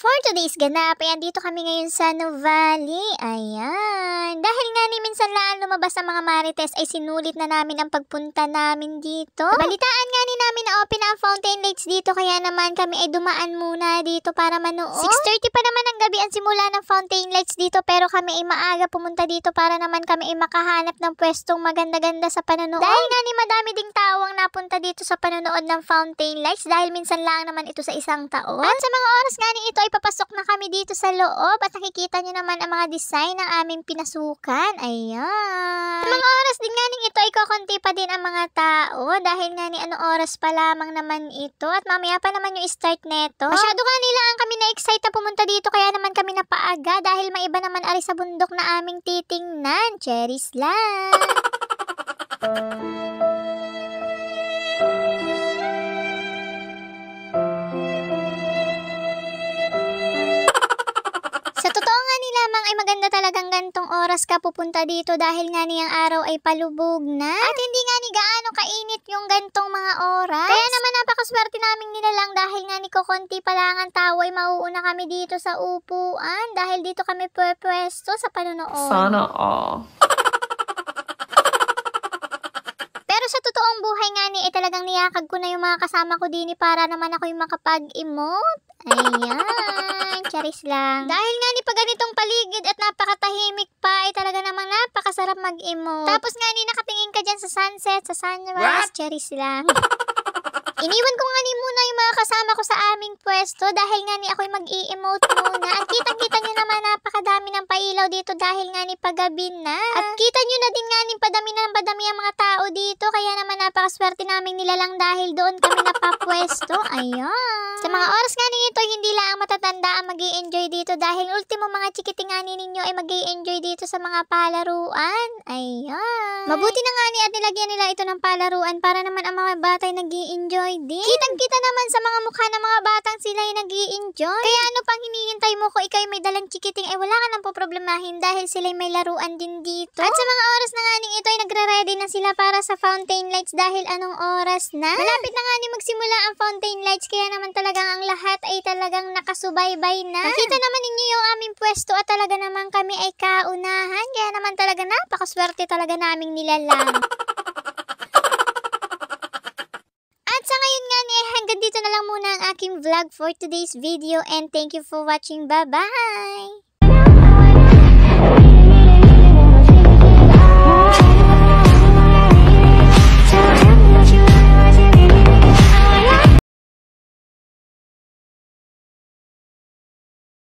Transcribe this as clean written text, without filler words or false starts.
For today's ganap, ayan, dito kami ngayon sa Nuvali. Ayan. Dahil nga ni minsan lang lumabas ang mga marites, ay sinulit na namin ang pagpunta namin dito. Balitaan nga ni namin na open ang fountain lights dito, kaya naman kami ay dumaan muna dito para manood. 6:30 pa naman ang gabi ang simula ng fountain lights dito, pero kami ay maaga pumunta dito para naman kami ay makahanap ng pwestong maganda-ganda sa panonood. Dahil nga ni madami ding tao ang napunta dito sa panonood ng fountain lights, dahil minsan lang naman ito sa isang taon. At sa mga oras nga ni ito ay papasok na kami dito sa loob at nakikita nyo naman ang mga design ng aming pinasukan. Ayan. Sa mga oras din nga ning ito ay kukunti pa din ang mga tao dahil nga ni anong oras pa lamang naman ito at mamaya pa naman yung start neto. Masyado nga nila ang kami na-excite na pumunta dito kaya naman kami napaaga dahil maiba naman ari sa bundok na aming titingnan. Cherries lang. Ay maganda talagang gantong oras ka pupunta dito dahil nga niyang araw ay palubog na. At hindi nga ni gaano kainit yung gantong mga oras. Kaya naman napakaswerte naming nilalang dahil nga ni kukunti pa lang ang tao ay mauuna kami dito sa upuan dahil dito kami pwesto sa panonood. Sana all. Pero sa totoong buhay nga ni ay talagang niyakag ko na yung mga kasama ko din para naman ako yung makapag-emote. Ayan, charis lang. Dahil nga ni pag ganitong paligid at napakatahimik pa ay talaga namang napakasarap mag-emote. Tapos nga ni nakatingin ka dyan sa sunset, sa sunrise, charis lang. Iniwan ko nga ni muna yung mga kasama ko sa aming pwesto dahil nga ni ako'y mag-i-emote muna. At kitang-kita nyo naman napakadami ng pailaw dito dahil nga ni paggabi na. At kita nyo na din nga ni padami na ng padami ang mga tao dito. Kaya naman napakaswerte namin nilalang dahil doon kami napapwesto. Ayan. Sa mga oras nga ito, hindi lang matatanda ang mag-i-enjoy dito dahil ultimo mga chikitingani ninyo ay mag-i-enjoy dito sa mga palaruan. Ayan. Mabuti na nga ni at nilagyan nila ito ng palaruan para naman ang mga bata ay nag-i-enjoy din. Kitang-kita naman sa mga mukha ng mga batang sila ay nag-i-enjoy. Kaya ano pang hinihintay mo ko ikaw may dalang chikiting ay wala ka nang poproblemahin dahil sila ay may laruan din dito. At sa mga oras na nga ito ay nagre-ready na sila para sa fountain lights dahil anong oras na? Malapit na nga magsimula ang fountain lights kaya naman talagang ang lahat ay talagang nakasubaybay na. Nakita naman ninyo yung aming pwesto at talaga naman kami ay kaunahan kaya naman talaga napakaswerte talaga naming nilalang. At sa ngayon nga hanggang dito na lang muna ang aking vlog for today's video and thank you for watching. Bye-bye!